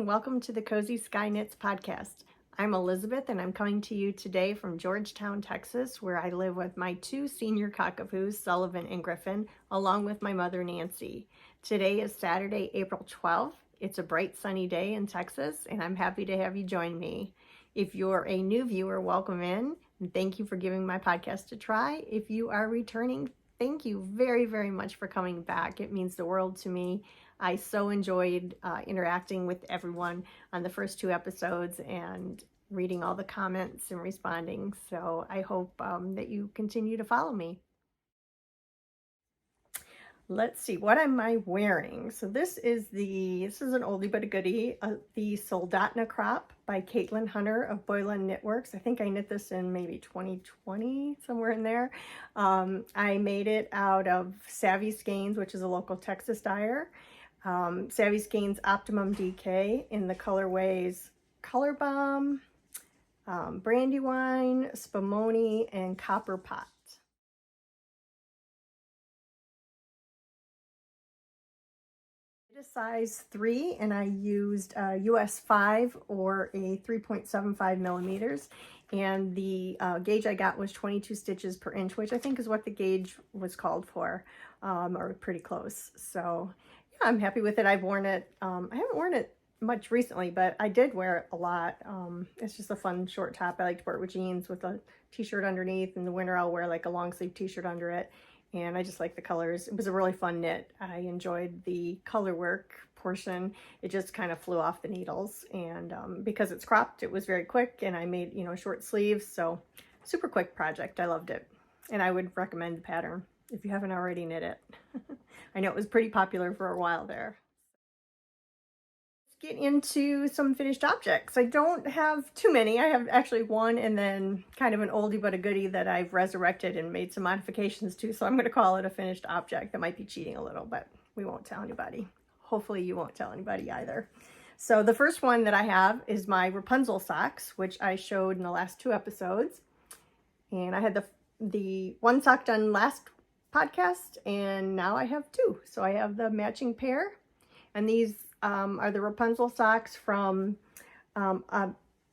welcome to the Cozy Sky Knits podcast. I'm Elizabeth and I'm coming to you today from Georgetown, Texas, where I live with my two senior cockapoos, Sullivan and Griffin, along with my mother, Nancy. Today is Saturday, April 12th. It's a bright sunny day in Texas and I'm happy to have you join me. If you're a new viewer, welcome in and thank you for giving my podcast a try. If you are returning, thank you very, very much for coming back. It means the world to me. I so enjoyed interacting with everyone on the first two episodes and reading all the comments and responding. So I hope that you continue to follow me. Let's see, what am I wearing? So this is an oldie but a goodie, the Soldotna crop by Caitlin Hunter of Boyland Knitworks. I think I knit this in maybe 2020, somewhere in there. I made it out of Savvy Skeins, which is a local Texas dyer. Savvy Skeins Optimum DK in the colorways Color Bomb, Brandywine, Spumoni, and Copper Pot. It is size 3 and I used US 5 or a 3.75 millimeters. And the gauge I got was 22 stitches per inch, which I think is what the gauge was called for, or pretty close. So yeah, I'm happy with it. I've worn it. I haven't worn it much recently, but I did wear it a lot. It's just a fun short top. I like to wear it with jeans with a t-shirt underneath. In the winter, I'll wear like a long sleeve t-shirt under it. And I just like the colors. It was a really fun knit. I enjoyed the color work portion. It just kind of flew off the needles. And because it's cropped, it was very quick. And I made, short sleeves. So super quick project. I loved it. And I would recommend the pattern if you haven't already knit it. I know it was pretty popular for a while there. Let's get into some finished objects. I don't have too many. I have actually one and then kind of an oldie but a goodie that I've resurrected and made some modifications to. So I'm going to call it a finished object. That might be cheating a little, but we won't tell anybody. Hopefully you won't tell anybody either. So the first one that I have is my Rapunzel socks, which I showed in the last two episodes. And I had the one sock done last podcast and now I have two. So I have the matching pair, and these are the Rapunzel socks from Amanita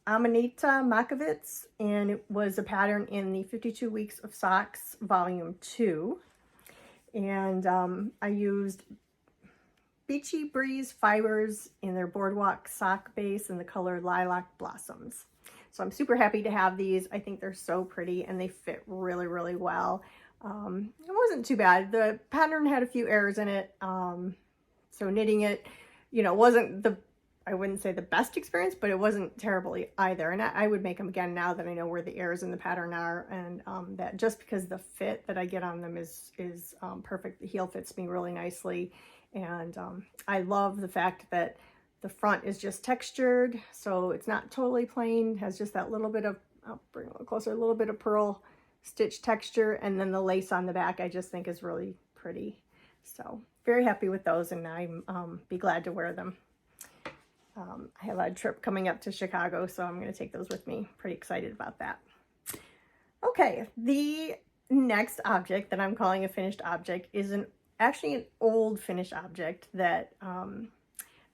Mackiewicz, and it was a pattern in the 52 Weeks of Socks volume 2. And I used Beachy Breeze fibers in their boardwalk sock base in the color Lilac Blossoms. So I'm super happy to have these. I think they're so pretty and they fit really, really well. It wasn't too bad. The pattern had a few errors in it. So knitting it, wasn't I wouldn't say the best experience, but it wasn't terrible either. And I would make them again now that I know where the errors in the pattern are. And that just because the fit that I get on them is perfect. The heel fits me really nicely. And I love the fact that the front is just textured. So it's not totally plain. It has just that little bit of, I'll bring it a little closer, a little bit of purl stitch texture, and then the lace on the back I just think is really pretty. So very happy with those, and I'm be glad to wear them. I have a trip coming up to Chicago, so I'm going to take those with me. Pretty excited about that. Okay, the next object that I'm calling a finished object is actually an old finished object that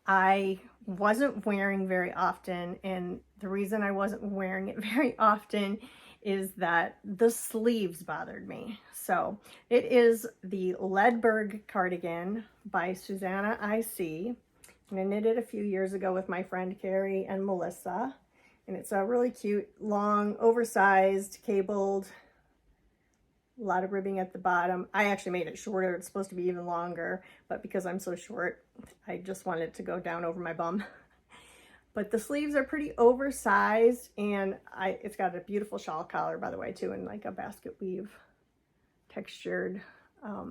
I wasn't wearing very often, and the reason I wasn't wearing it very often is that the sleeves bothered me. So it is the Ledberg cardigan by Susanna IC. And I knit it a few years ago with my friend Carrie and Melissa. And it's a really cute, long, oversized, cabled, a lot of ribbing at the bottom. I actually made it shorter. It's supposed to be even longer, but because I'm so short, I just wanted it to go down over my bum. But the sleeves are pretty oversized, and it's got a beautiful shawl collar, by the way, too, and like a basket weave textured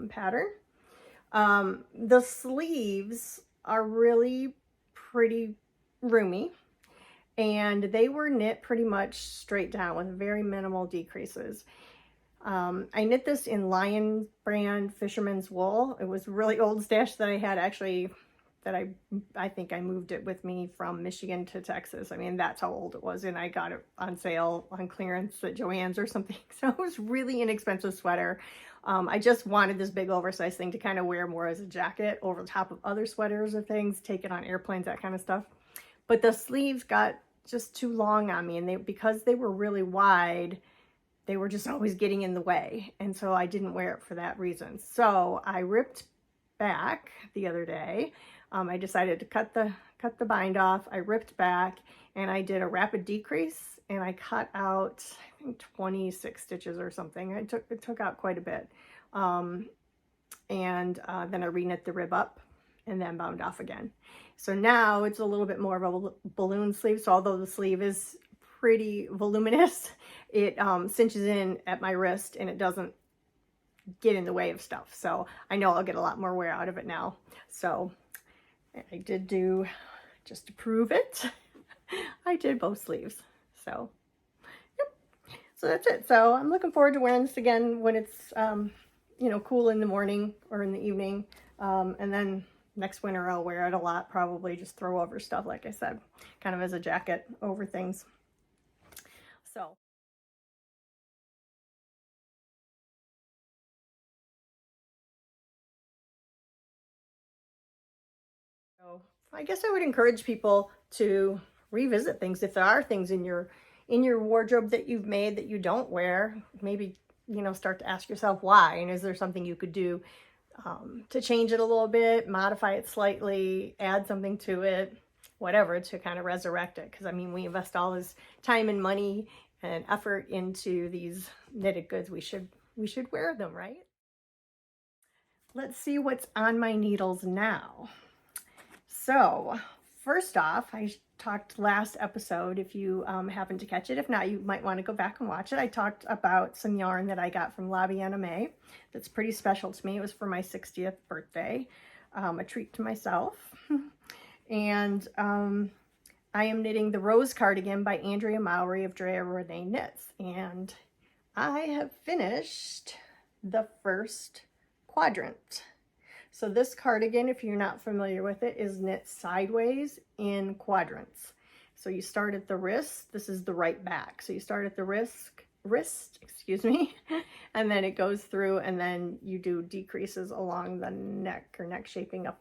pattern. The sleeves are really pretty roomy, and they were knit pretty much straight down with very minimal decreases. I knit this in Lion brand Fisherman's Wool. It was really old stash that I had actually, that I think I moved it with me from Michigan to Texas. I mean, that's how old it was, and I got it on sale on clearance at Joann's or something. So it was really inexpensive sweater. I just wanted this big oversized thing to kind of wear more as a jacket over top of other sweaters or things, take it on airplanes, that kind of stuff. but the sleeves got just too long on me, and because they were really wide, they were just always getting in the way, and so I didn't wear it for that reason. So I ripped back the other day. I decided to cut the bind off. I ripped back and I did a rapid decrease, and I cut out, I think, 26 stitches or something. It took out quite a bit. Then I reknit the rib up and then bound off again. So now it's a little bit more of a balloon sleeve. So although the sleeve is pretty voluminous, it cinches in at my wrist and it doesn't get in the way of stuff. So I know I'll get a lot more wear out of it now. So I did do, just to prove it, I did both sleeves. So, yep. So that's it. So I'm looking forward to wearing this again when it's, you know, cool in the morning or in the evening. And then next winter I'll wear it a lot, probably just throw over stuff, like I said, kind of as a jacket over things. So. So I guess I would encourage people to revisit things. If there are things in your wardrobe that you've made that you don't wear, maybe, you know, start to ask yourself why, and is there something you could do to change it a little bit, modify it slightly, add something to it, whatever, to kind of resurrect it. Because I mean, we invest all this time and money and effort into these knitted goods. We should wear them, right? Let's see what's on my needles now. So first off, I talked last episode, if you happen to catch it. If not, you might want to go back and watch it. I talked about some yarn that I got from Lobby Anime that's pretty special to me. It was for my 60th birthday, a treat to myself. And I am knitting the Rose Cardigan by Andrea Mowry of Drea, Renee Knits. And I have finished the first quadrant. So this cardigan, if you're not familiar with it, is knit sideways in quadrants. So you start at the wrist. This is the right back. So you start at the wrist, excuse me, and then it goes through, and then you do decreases along the neck, or neck shaping up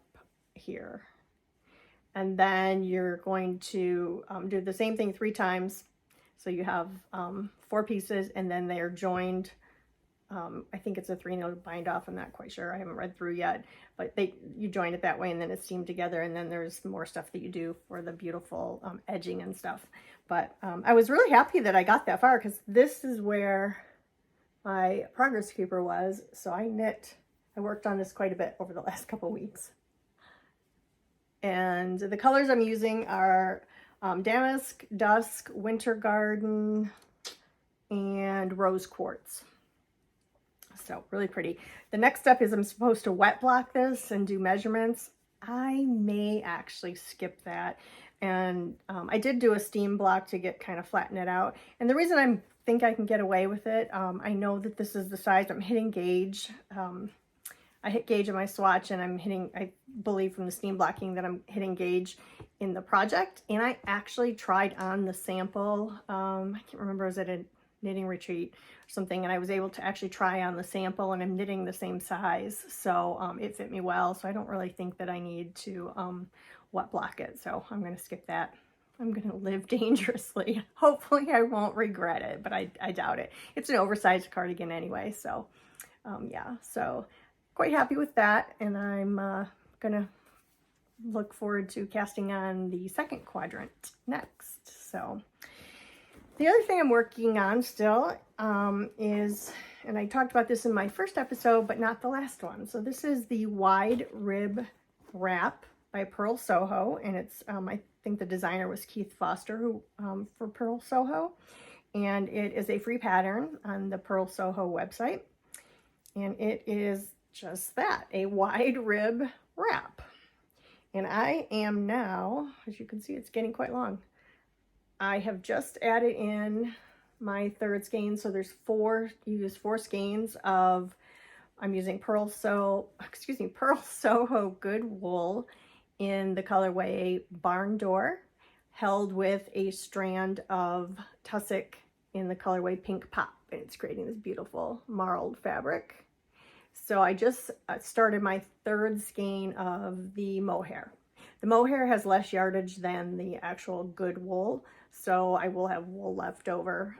here. And then you're going to do the same thing 3 times. So you have 4 pieces, and then they are joined. I think it's a 3-note bind off. I'm not quite sure. I haven't read through yet, but you join it that way, and then it's seamed together, and then there's more stuff that you do for the beautiful edging and stuff. But I was really happy that I got that far, because this is where my progress keeper was. So I worked on this quite a bit over the last couple weeks. And the colors I'm using are Damask, Dusk, Winter Garden, and Rose Quartz. So really pretty. The next step is I'm supposed to wet block this and do measurements. I may actually skip that. And I did do a steam block to get kind of flatten it out. And the reason I think I can get away with it, I know that this is the size. I'm hitting gauge. I hit gauge in my swatch, and I'm hitting, I believe from the steam blocking, that I'm hitting gauge in the project. And I actually tried on the sample. I can't remember, was it a knitting retreat or something, and I was able to actually try on the sample, and I'm knitting the same size, so it fit me well. So I don't really think that I need to wet block it, so I'm going to skip that. I'm going to live dangerously. Hopefully I won't regret it, but I doubt it. It's an oversized cardigan anyway, so yeah, so quite happy with that. And I'm gonna look forward to casting on the second quadrant next. So the other thing I'm working on still is, and I talked about this in my first episode, but not the last one. So this is the wide rib wrap by Purl Soho, and it's I think the designer was Keith Foster, who for Purl Soho, and it is a free pattern on the Purl Soho website, and it is just that, a wide rib wrap. And I am now, as you can see, it's getting quite long. I have just added in my third skein, so there's 4, you use 4 skeins of, I'm using Purl Soho Good Wool in the colorway Barn Door, held with a strand of tussock in the colorway Pink Pop, and it's creating this beautiful marled fabric. So I just started my third skein of the mohair. The mohair has less yardage than the actual good wool, so I will have wool left over,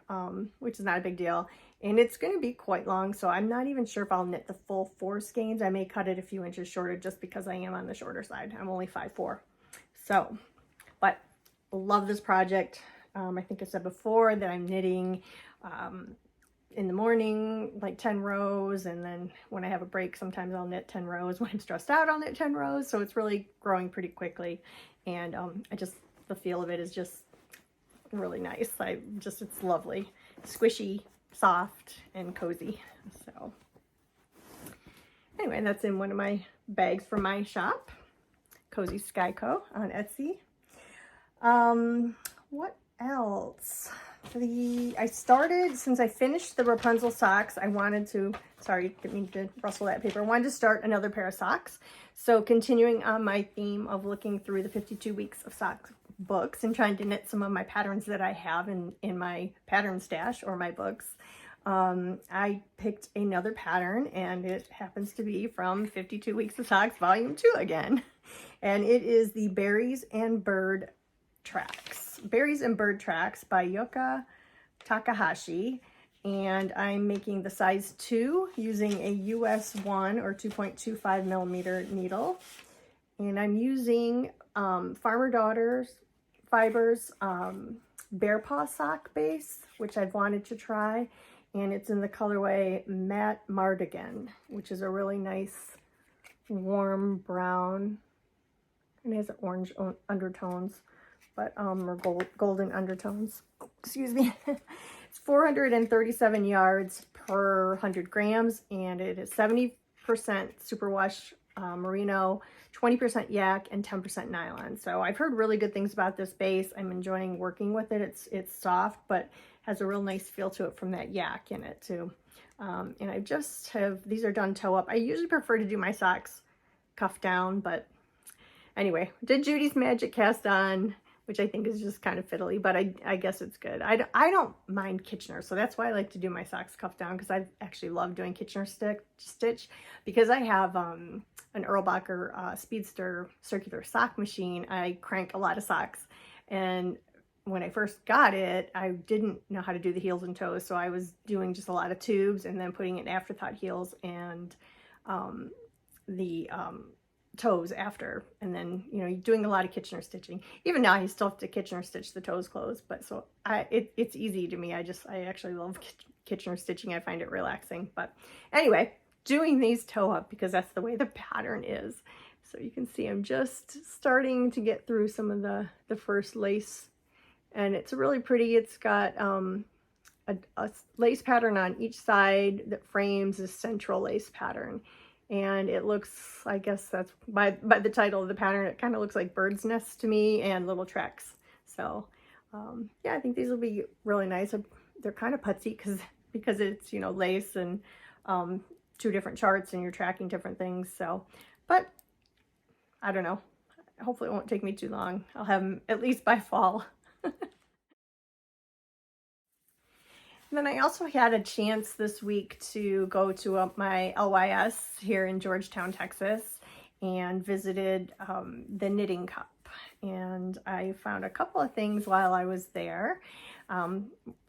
which is not a big deal. And it's going to be quite long, so I'm not even sure if I'll knit the full 4 skeins. I may cut it a few inches shorter just because I am on the shorter side. I'm only 5'4". So, but love this project. I think I said before that I'm knitting in the morning, like 10 rows, and then when I have a break, sometimes I'll knit 10 rows. When I'm stressed out, I'll knit 10 rows, so it's really growing pretty quickly, and the feel of it is just really nice. It's lovely, squishy, soft, and cozy. So anyway, that's in one of my bags from my shop, Cozy Sky Co. on Etsy. What else? I started, since I finished the Rapunzel socks, I wanted to, sorry, didn't mean to rustle that paper. I wanted to start another pair of socks. So continuing on my theme of looking through the 52 Weeks of Socks books and trying to knit some of my patterns that I have in my pattern stash or my books, I picked another pattern, and it happens to be from 52 Weeks of Socks Volume 2 again. And it is the Berries and Bird Tracks. Berries and Bird Tracks by Yuka Takahashi, and I'm making the size 2 using a US 1 or 2.25 millimeter needle, and I'm using Farmer Daughters Fibers Bear Paw sock base, which I've wanted to try, and it's in the colorway Matte Cardigan, which is a really nice warm brown, and it has orange undertones, but or golden undertones. Excuse me. It's 437 yards per 100 grams, and it is 70% superwash merino, 20% yak, and 10% nylon. So I've heard really good things about this base. I'm enjoying working with it. It's soft, but has a real nice feel to it from that yak in it too. And I just have, these are done toe up. I usually prefer to do my socks cuff down, but anyway, did Judy's Magic cast on, which I think is just kind of fiddly, but I guess it's good. I don't mind Kitchener, so that's why I like to do my socks cuff down, because I actually love doing Kitchener stitch, because I have an Erlbacher Speedster circular sock machine. I crank a lot of socks, and when I first got it, I didn't know how to do the heels and toes, so I was doing just a lot of tubes and then putting in afterthought heels and the toes after, and then, you know, doing a lot of Kitchener stitching. Even now, I still have to Kitchener stitch the toes closed, but so it's easy to me. I actually love Kitchener stitching. I find it relaxing. But anyway, doing these toe up because that's the way the pattern is. So you can see I'm just starting to get through some of the first lace, and it's really pretty. It's got a lace pattern on each side that frames this central lace pattern. And it looks, I guess that's by the title of the pattern, it kind of looks like bird's nests to me and little tracks. So yeah, I think these will be really nice. They're kind of putsy because it's, you know, lace and 2 different charts and you're tracking different things. So, but I don't know. Hopefully it won't take me too long. I'll have them at least by fall. Then I also had a chance this week to go to my LYS here in Georgetown, Texas, and visited the Knitting Cup. And I found a couple of things while I was there.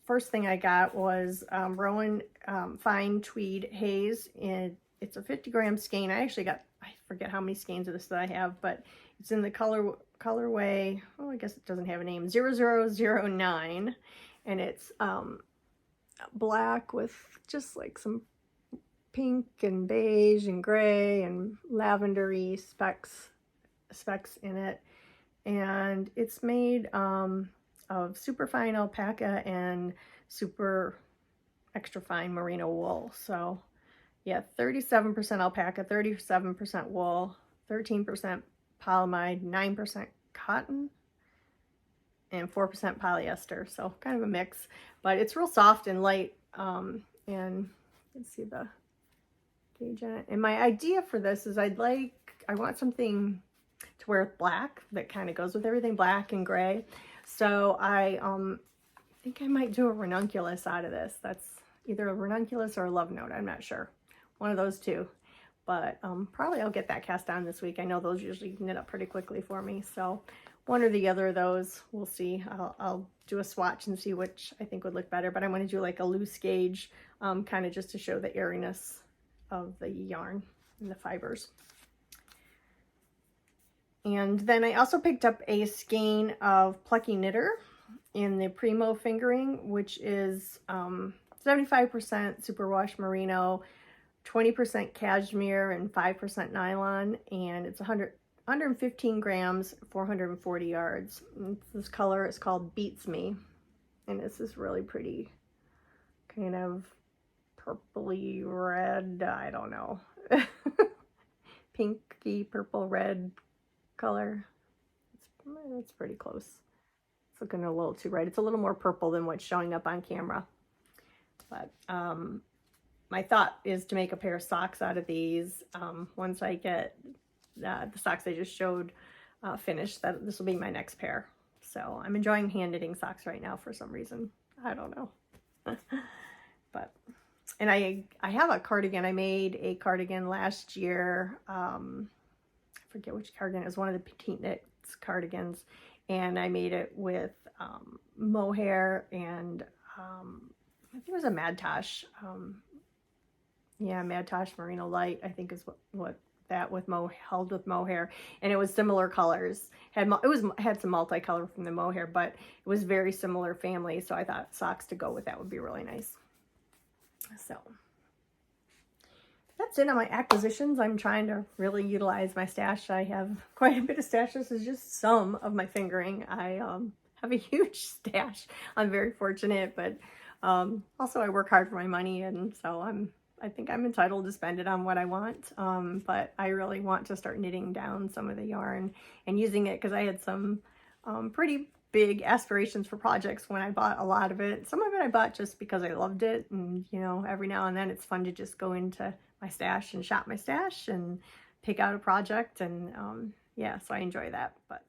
First thing I got was Rowan Fine Tweed Haze. It's a 50-gram skein. I forget how many skeins of this that I have, but it's in the colorway, oh, I guess it doesn't have a name, 0009. And it's black with just like some pink and beige and gray and lavendery specks in it, and it's made of super fine alpaca and super extra fine merino wool. So yeah, 37% alpaca, 37% wool, 13% polyamide, 9% cotton, and 4% polyester, so kind of a mix, but it's real soft and light, and let's see the gauge on it. And my idea for this is I want something to wear with black that kind of goes with everything, black and gray. So I think I might do a ranunculus out of this. That's either a ranunculus or a love note, I'm not sure, one of those two. but probably I'll get that cast on this week. I know those usually knit up pretty quickly for me, so one or the other of those, we'll see. I'll do a swatch and see which I think would look better, but I want to do like a loose gauge, kind of just to show the airiness of the yarn and the fibers. And then I also picked up a skein of Plucky Knitter in the Primo fingering, which is 75% superwash merino, 20% cashmere, and 5% nylon, and it's 115 grams, 440 yards. And this color is called Beats Me, and this is really pretty, kind of purpley red, I don't know, pinky purple red color. It's pretty close. It's looking a little too red. It's a little more purple than what's showing up on camera. But my thought is to make a pair of socks out of these once I get the socks I just showed finished. This will be my next pair. So I'm enjoying hand knitting socks right now for some reason. I don't know. But and I have a cardigan. I made a cardigan last year. I forget which cardigan. It was one of the Petite Knits cardigans, and I made it with mohair and I think it was a Madtosh. Yeah, Madtosh Merino Light, I think is what that with held with mohair, and it was similar colors. Had some multicolor from the mohair, but it was very similar family. So I thought socks to go with that would be really nice. So that's it on my acquisitions. I'm trying to really utilize my stash. I have quite a bit of stash. This is just some of my fingering. I have a huge stash. I'm very fortunate, but also I work hard for my money, and so I think I'm entitled to spend it on what I want. But I really want to start knitting down some of the yarn and using it, because I had some pretty big aspirations for projects when I bought a lot of it. Some of it I bought just because I loved it, and you know, every now and then it's fun to just go into my stash and shop my stash and pick out a project, and yeah, so I enjoy that. But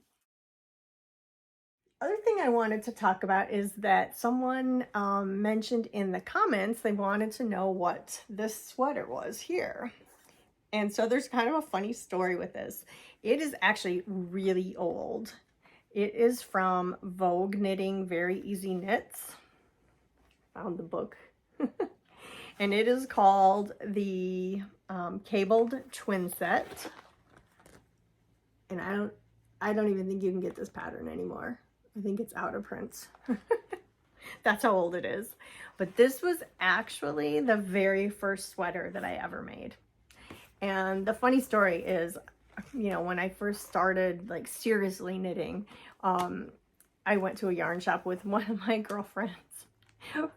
other thing I wanted to talk about is that someone mentioned in the comments they wanted to know what this sweater was here. And so there's kind of a funny story with this. It is actually really old. It is from Vogue Knitting Very Easy Knits. Found the book. And it is called the Cabled Twin Set. And I don't even think you can get this pattern anymore. I think it's out of print. That's how old it is. But this was actually the very first sweater that I ever made. And the funny story is, you know, when I first started like seriously knitting, I went to a yarn shop with one of my girlfriends.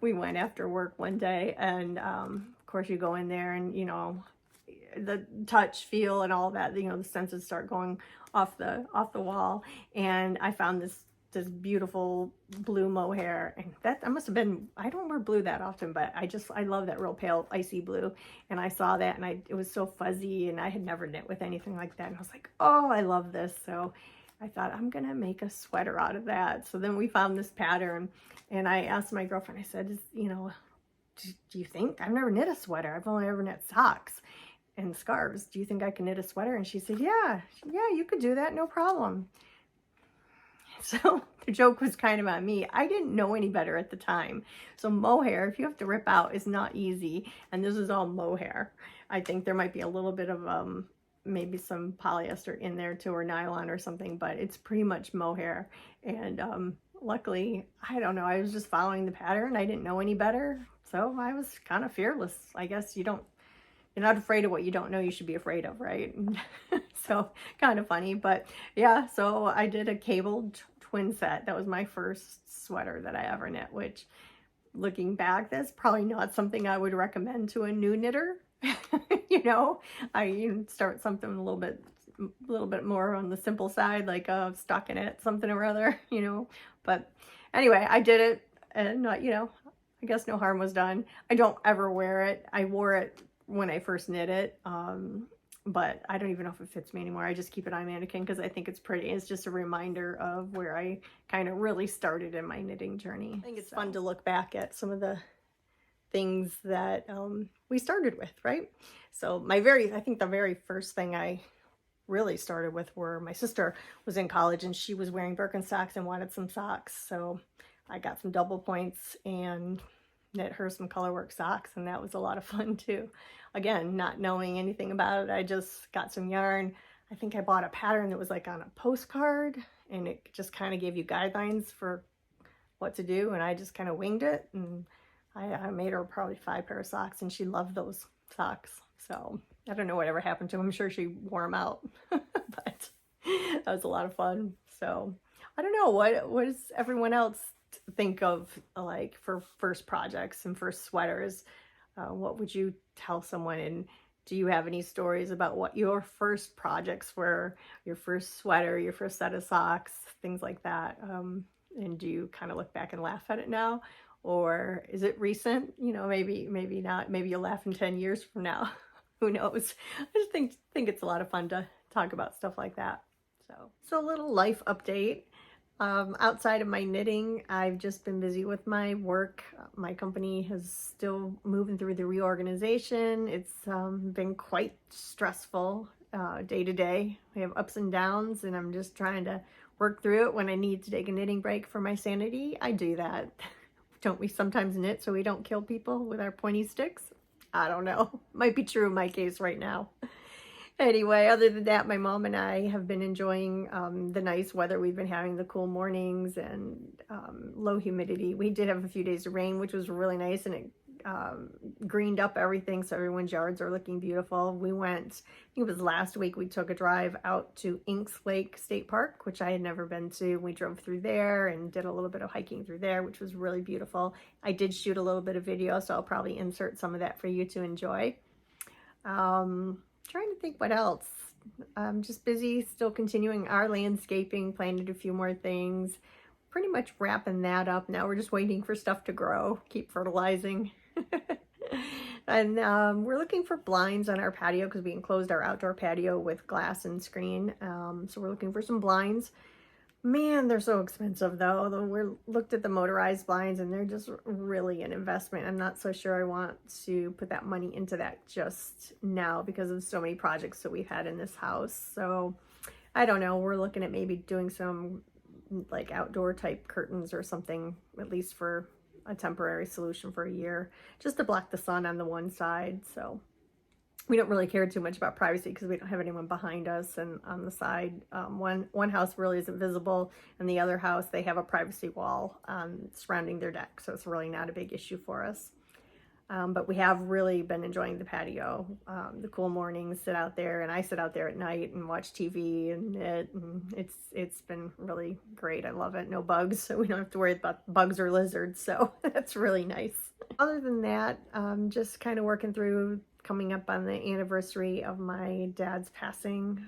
We went after work one day, and of course you go in there and, you know, the touch, feel, and all that, you know, the senses start going off the wall. And I found this beautiful blue mohair, and that must have been, I don't wear blue that often, but I love that real pale icy blue. And I saw that, and it was so fuzzy, and I had never knit with anything like that, and I was like, oh, I love this. So I thought, I'm gonna make a sweater out of that. So then we found this pattern, and I asked my girlfriend, I said, you know, do you think, I've never knit a sweater, I've only ever knit socks and scarves, do you think I can knit a sweater? And she said, yeah, you could do that, no problem. So the joke was kind of on me. I didn't know any better at the time. So mohair, if you have to rip out, is not easy. And this is all mohair. I think there might be a little bit of maybe some polyester in there too, or nylon or something, but it's pretty much mohair. And luckily, I don't know, I was just following the pattern. I didn't know any better. So I was kind of fearless. I guess you're not afraid of what you don't know you should be afraid of, right? So kind of funny, but yeah, so I did a cabled twin set. That was my first sweater that I ever knit, which looking back, that's probably not something I would recommend to a new knitter. You know, you start something a little bit more on the simple side, like a stockinette, something or other, you know. But anyway, I did it, and you know, I guess no harm was done. I don't ever wear it. I wore it when I first knit it, but I don't even know if it fits me anymore. I just keep it on mannequin because I think it's pretty. It's just a reminder of where I kind of really started in my knitting journey. I think it's fun to look back at some of the things that we started with, right? So I think the very first thing I really started with were my sister was in college and she was wearing Birkenstocks and wanted some socks. So I got some double points and knit her some colorwork socks, and that was a lot of fun too. Again, not knowing anything about it, I just got some yarn. I think I bought a pattern that was like on a postcard, and it just kind of gave you guidelines for what to do, and I just kind of winged it, and I made her probably 5 pair of socks, and she loved those socks. So I don't know whatever happened to them. I'm sure she wore them out, but that was a lot of fun. So I don't know, what does everyone else think of like for first projects and first sweaters? What would you tell someone, and do you have any stories about what your first projects were, your first sweater, your first set of socks, things like that? And do you kind of look back and laugh at it now, or is it recent? You know, maybe not. Maybe you'll laugh in 10 years from now. Who knows? I just think it's a lot of fun to talk about stuff like that. So a little life update. Outside of my knitting, I've just been busy with my work. My company is still moving through the reorganization. It's been quite stressful day to day. We have ups and downs, and I'm just trying to work through it. When I need to take a knitting break for my sanity, I do that. Don't we sometimes knit so we don't kill people with our pointy sticks? I don't know. Might be true in my case right now. Anyway, other than that, my mom and I have been enjoying the nice weather. We've been having the cool mornings and low humidity. We did have a few days of rain, which was really nice, and it greened up everything, so everyone's yards are looking beautiful. We went, I think it was last week, we took a drive out to Inks Lake State Park, which I had never been to. We drove through there and did a little bit of hiking through there, which was really beautiful. I did shoot a little bit of video, so I'll probably insert some of that for you to enjoy. Trying to think what else. I'm just busy still continuing our landscaping, planning a few more things, pretty much wrapping that up. Now we're just waiting for stuff to grow, keep fertilizing. And we're looking for blinds on our patio because we enclosed our outdoor patio with glass and screen. So we're looking for some blinds. Man, they're so expensive though. We looked at the motorized blinds and they're just really an investment. I'm not so sure I want to put that money into that just now because of so many projects that we've had in this house. So I don't know. We're looking at maybe doing some like outdoor type curtains or something, at least for a temporary solution for a year, just to block the sun on the one side. So we don't really care too much about privacy because we don't have anyone behind us, and on the side, one house really isn't visible, and the other house, they have a privacy wall surrounding their deck, so it's really not a big issue for us. But we have really been enjoying the patio, the cool mornings, sit out there, and I sit out there at night and watch TV and knit, and it's been really great. I love it. No bugs, so we don't have to worry about bugs or lizards, so that's really nice. Other than that, just kind of working through coming up on the anniversary of my dad's passing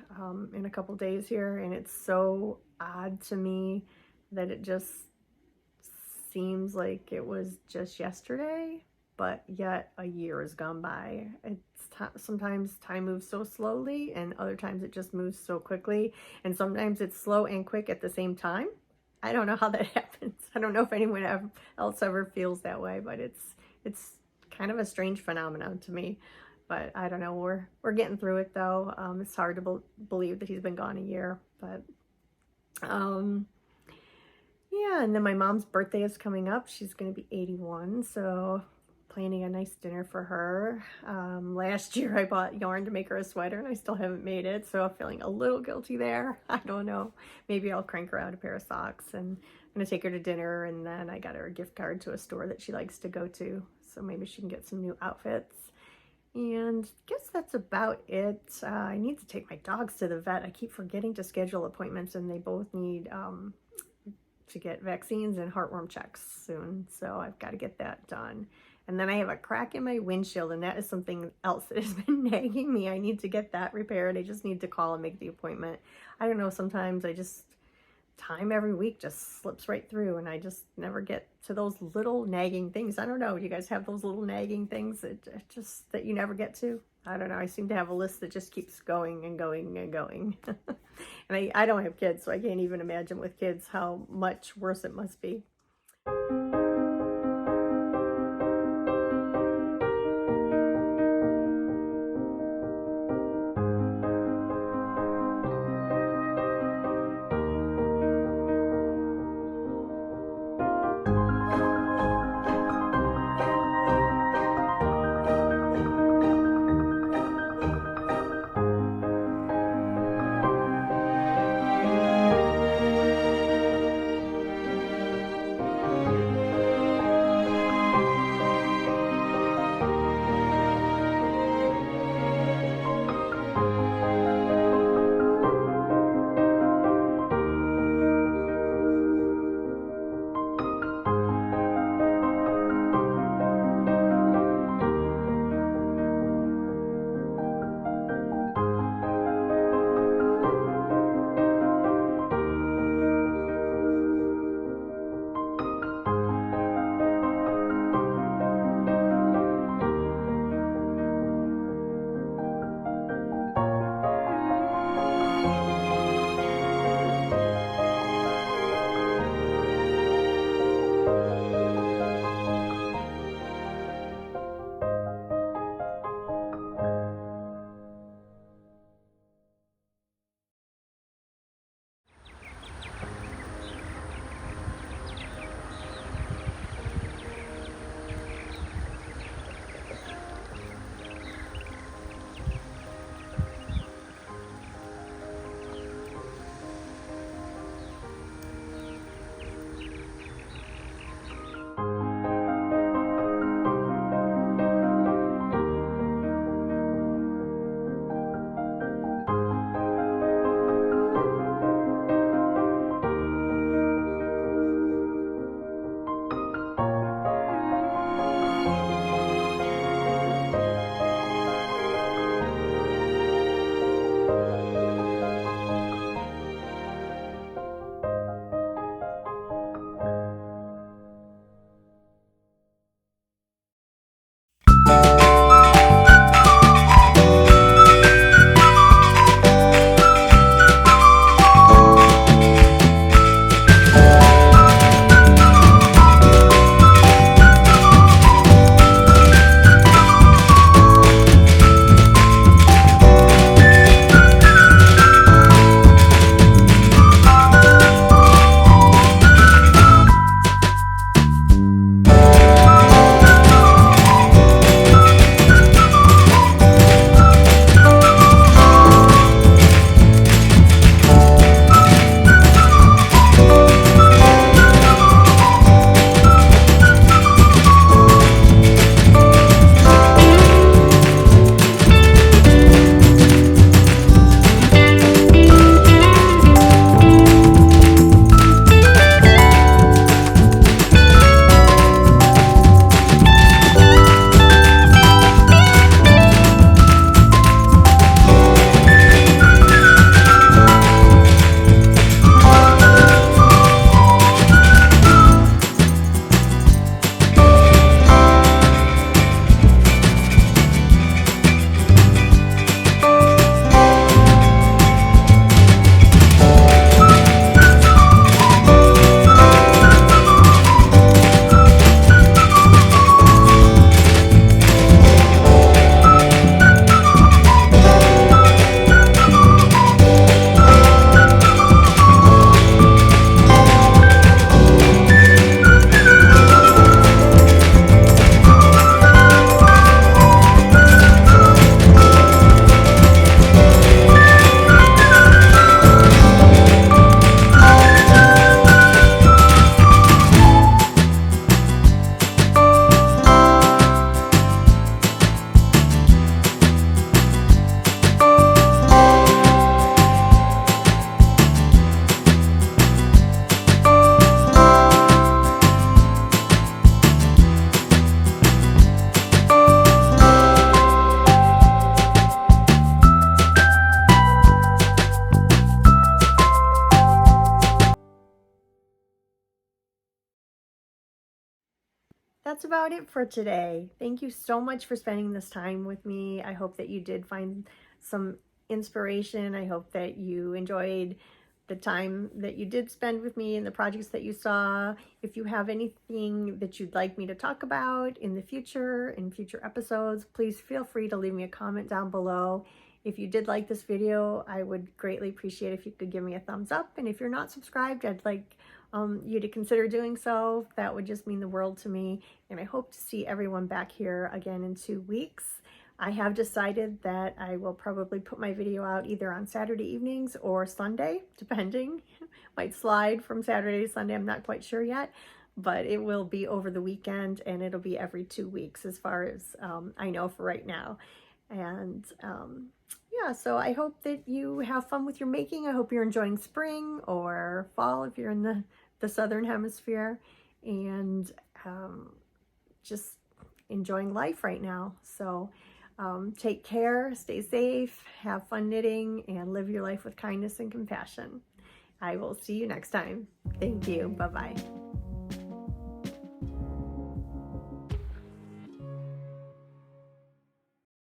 in a couple days here, and it's so odd to me that it just seems like it was just yesterday, but yet a year has gone by. Sometimes time moves so slowly, and other times it just moves so quickly, and sometimes it's slow and quick at the same time. I don't know how that happens. I don't know if anyone else ever feels that way, but it's kind of a strange phenomenon to me. But I don't know, we're getting through it though. It's hard to believe that he's been gone a year, but yeah. And then my mom's birthday is coming up. She's going to be 81, so planning a nice dinner for her. Last year I bought yarn to make her a sweater and I still haven't made it, so I'm feeling a little guilty there. I don't know. Maybe I'll crank her out a pair of socks, and I'm going to take her to dinner, and then I got her a gift card to a store that she likes to go to, so maybe she can get some new outfits. And I guess that's about it. I need to take my dogs to the vet. I keep forgetting to schedule appointments, and they both need to get vaccines and heartworm checks soon. So I've got to get that done. And then I have a crack in my windshield, and that is something else that has been nagging me. I need to get that repaired. I just need to call and make the appointment. I don't know, sometimes I just, time every week just slips right through, and I just never get to those little nagging things. I don't know, do you guys have those little nagging things that you never get to? I don't know, I seem to have a list that just keeps going and going and going. And I don't have kids, so I can't even imagine with kids how much worse it must be. that's about it for today. Thank you so much for spending this time with me. I hope that you did find some inspiration. I hope that you enjoyed the time that you did spend with me and the projects that you saw. If you have anything that you'd like me to talk about in the future, in future episodes, please feel free to leave me a comment down below. If you did like this video, I would greatly appreciate if you could give me a thumbs up. And if you're not subscribed, I'd like you to consider doing so. That would just mean the world to me. And I hope to see everyone back here again in 2 weeks. I have decided that I will probably put my video out either on Saturday evenings or Sunday, depending. Might slide from Saturday to Sunday, I'm not quite sure yet. But it will be over the weekend, and it'll be every 2 weeks as far as I know for right now. And yeah, so I hope that you have fun with your making. I hope you're enjoying spring or fall if you're in the southern hemisphere, and just enjoying life right now. So take care, stay safe, have fun knitting, and live your life with kindness and compassion. I will see you next time. Thank you. Bye-bye.